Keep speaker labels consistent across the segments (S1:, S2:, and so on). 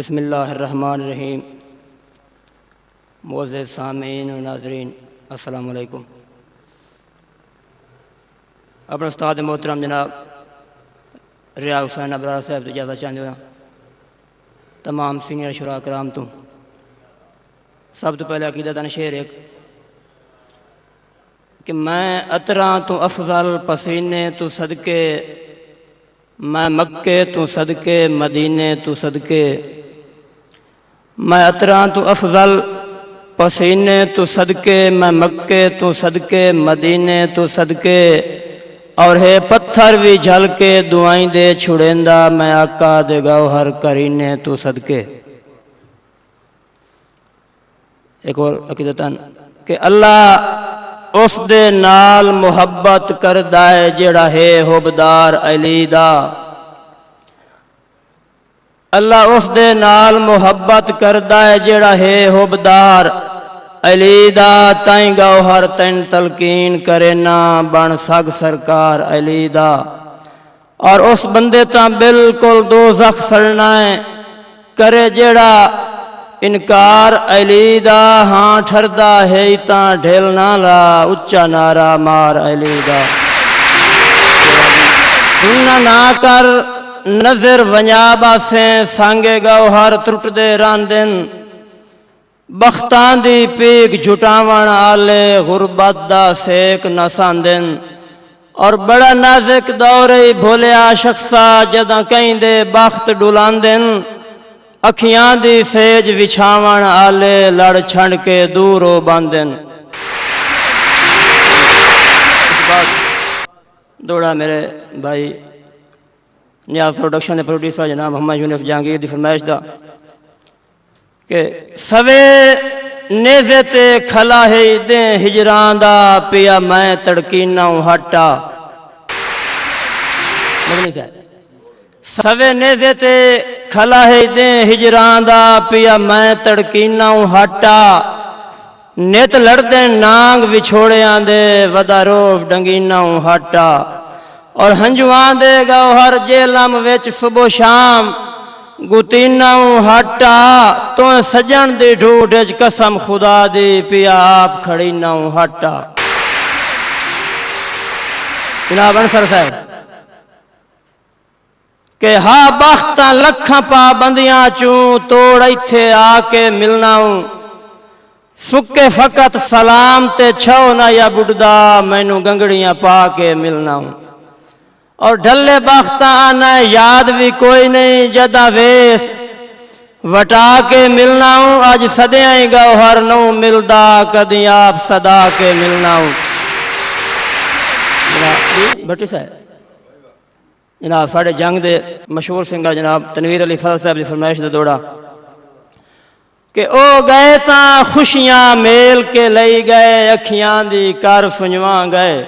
S1: بسم اللہ الرحمن الرحیم۔ معزز سامعین و ناظرین السلام علیکم۔ اپنے استاد محترم جناب ریاض حسین ابرار صاحب تو اجازت چاہتے ہوں تمام سینئر شراء کرام تو سب تو پہلے عقیدت شعر ایک کہ میں عطراں تو افضل پسینے تو صدقے، میں مکے تو صدقے مدینے تو صدقے، میں عطراں تو افضل پسینے تو صدقے، میں مکے تو صدقے مدینے تو صدقے، اور ہے پتھر بھی جھل کے دعائیں دے چھڑیندا، میں آقا دے گوہر کرینے تو صدقے۔ ایک اور عقیدتاً کہ اللہ اس دے نال محبت کردا ہے جیڑا ہے حبدار علی دا، اللہ اس دے نال محبت کردا ہے جیڑا ہے حبدار علی دا، تائیں گوہر تین تلقین کرے نا بن سگ سرکار علی دا، اور اس بندے تاں بالکل دوزخ سڑنا ہے کرے جیڑا انکار علی دا، ہاں ٹھردا ہے تاں ڈھیل نہ لا اچا نعرہ مار علی دا، نہ کر نظر ونیا باسیں سانگے گوہر ترٹ دے راندن، بختان دی پیک جھٹاون آلے غربت دا سیک نہ ساندن، اور بڑا نازک دورے بھولیا شخصا جداں کہیں دے بخت ڈولاندن، اکھیاں دی سیج وچھاون آلے لڑ چھنڈ کے دورو باندن۔ دوڑا میرے بھائی نیاز پروڈکشن دے پروڈیوسر جناب محمد یونس جہانگیر دی فرمائش دا کہ سوے نیزے تے کھلا ہے دیں ہجران دا، پیا میں تڑکینہ ہٹا، سوے نیزے تے کھلا ہے دیں ہجران دا، پیا میں تڑکینہ ہٹا، نیت لڑ دیں نانگ وچھوڑے آندے ودا روف ڈنگینہ ہٹا، اور ہنجوان دے گوہر جیلم ویچ صبح شام گتینہ ہٹا، تو سجن دی ڈھوڑج قسم خدا دی پیا آپ کھڑینہ ہٹا۔ جناب انصر صاحب کہ ہا بختاں لکھاں پابندیاں چوں توڑ ایتھے آ کے ملنا ہوں، سکے فقط سلام تے چھو نہ یا بڑھدا مینوں گنگڑیاں پا کے ملنا ہوں، اور ڈھلے بختاں آنا یاد بھی کوئی نہیں جدا ویس وٹا کے ملنا ہوں، آج صدیاں ہی گوہر نو ملدا کدی آپ صدا کے ملنا ہوں۔ جناب بھٹی صاحب جناب ساڑھے جنگ دے مشہور سنگر جناب تنویر علی فضل صاحب دی فرمائش دے دوڑا کہ او گئے تاں خوشیاں میل کے لئی گئے، اکھیاں دی کر سنجواں گئے،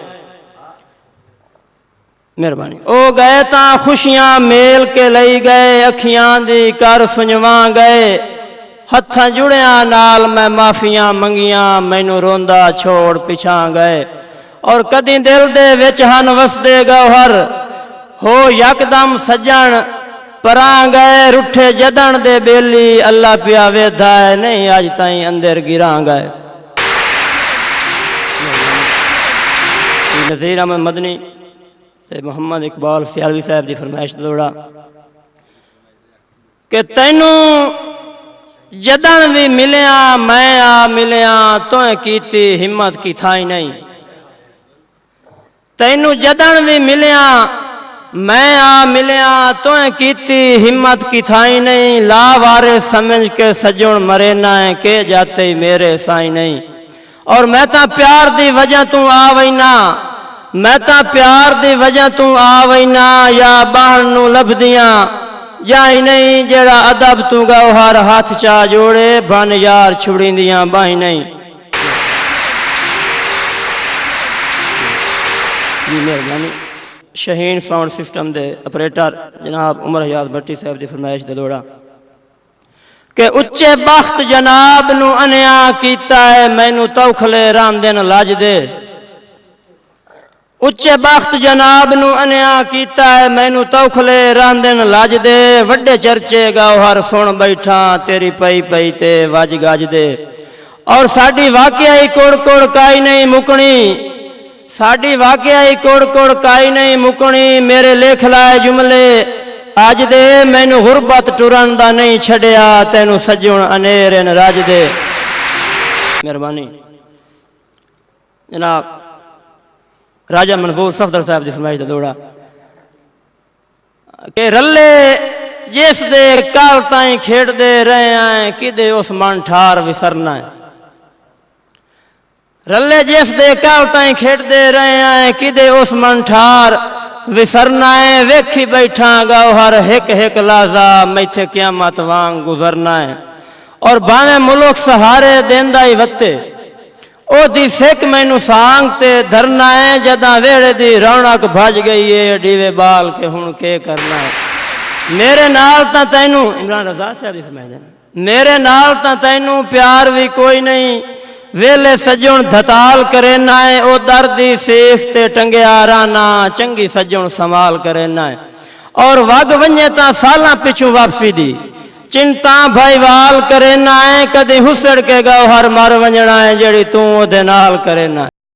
S1: مہربانی، او گئے تاں خوشیاں میل کے لئی گئے، اکھیاں دی کر سنجواں گئے، ہتھاں جڑیاں نال میں معافیاں منگیاں، مینوں روندا چھوڑ پچھاں گئے، اور کدی دل دے وچ ہن وسدے گوہر ہو یکدم سجن پراں گئے، رٹھے جدن دے بیلی اللہ پیا ویدھا ہے نہیں آج تائیں اندر گراں گئے۔ نذیر احمد مدنی محمد اقبال سیالوی صاحب دی فرمائش دوڑا کہ تینوں جدن بھی ملیاں میں آ ملیاں تویں کیتی ہمت کی تھائی نہیں، تینوں جدن بھی ملیاں میں آ ملیاں تویں کیتی ہمت کی تھائی نہیں، لا وارے سمجھ کے سجن مرے نہ ہے کہ جاتے ہی میرے سائی نہیں، اور میں تاں پیار دی وجہ توں آوینا، میں تاں پیار دی وجہ توں آوینا، یا باہن نو لب دیاں یا ہی نہیں جیڑا ادب تو گوہر ہاتھ چا جوڑے، بھن یار چھڑیں دیاں باہی نہیں۔ شہین ساؤنڈ سسٹم دے اپریٹر جناب عمر حیات بھٹی صاحب دی فرمائش دے دوڑا کہ اچے بخت جناب نو انیا کیتا ہے، مینوں توکھلے رام دن لاج دے، اچے بخت جناب نو انیا کیتا ہے مینو توکھلے راندن لاج دے وڈے چرچے گاؤ ہر سن بیٹھا تیری پئی پئی تے واج گاج دے اور ساڈی واقعی کوڑ کوڑ کائی نہیں مکنی ساڈی واقعی کوڑ کوڑ کائی نہیں مکنی میرے لکھ لائے جملے اج دے مینو غربت ٹرن دا نہیں چھڈیا تینو سجن انیرن راج دے مہربانی جناب راجہ منظور صفدر صاحب دی فرمائش دا دوڑا کہ رلے جس دے کال تائیں کھیڑ دے رہے آئیں کدے اس من ٹھار وسرنا ہے رلے جس دے کال تائیں کھیڑ دے رہے آئیں کدے اس من ٹھار وسرنا ہے ویکھی بیٹھا گاؤ ہر ہک ہک لازا میتھے قیامت وانگ گزرنا ہے اور باویں ملک سہارے دیندہ ہی وتے او دی سکھ مینو سانگ تے دھرنا ہے جداں ویڑے دی رونق بھج گئی ہے ڈیوے بال کے ہن کے کرنا ہے میرے نال تا تینو عمران رضا صاحب دی فرمائے دینا میرے نال تا تینو پیار بھی کوئی نہیں ویلے سجن دھتال کرینا ہے او دردی سیخ تے ٹنگیا رانا چنگی سجن سنبھال کرینا ہے اور وگ ونجے تا سالاں پچھو واپسی دی چنتا بھائی وال کرینا ہے کدی حسڑ کے گاؤ ہر مر ونجنا ہے جڑی تو دے نال کرینا ہے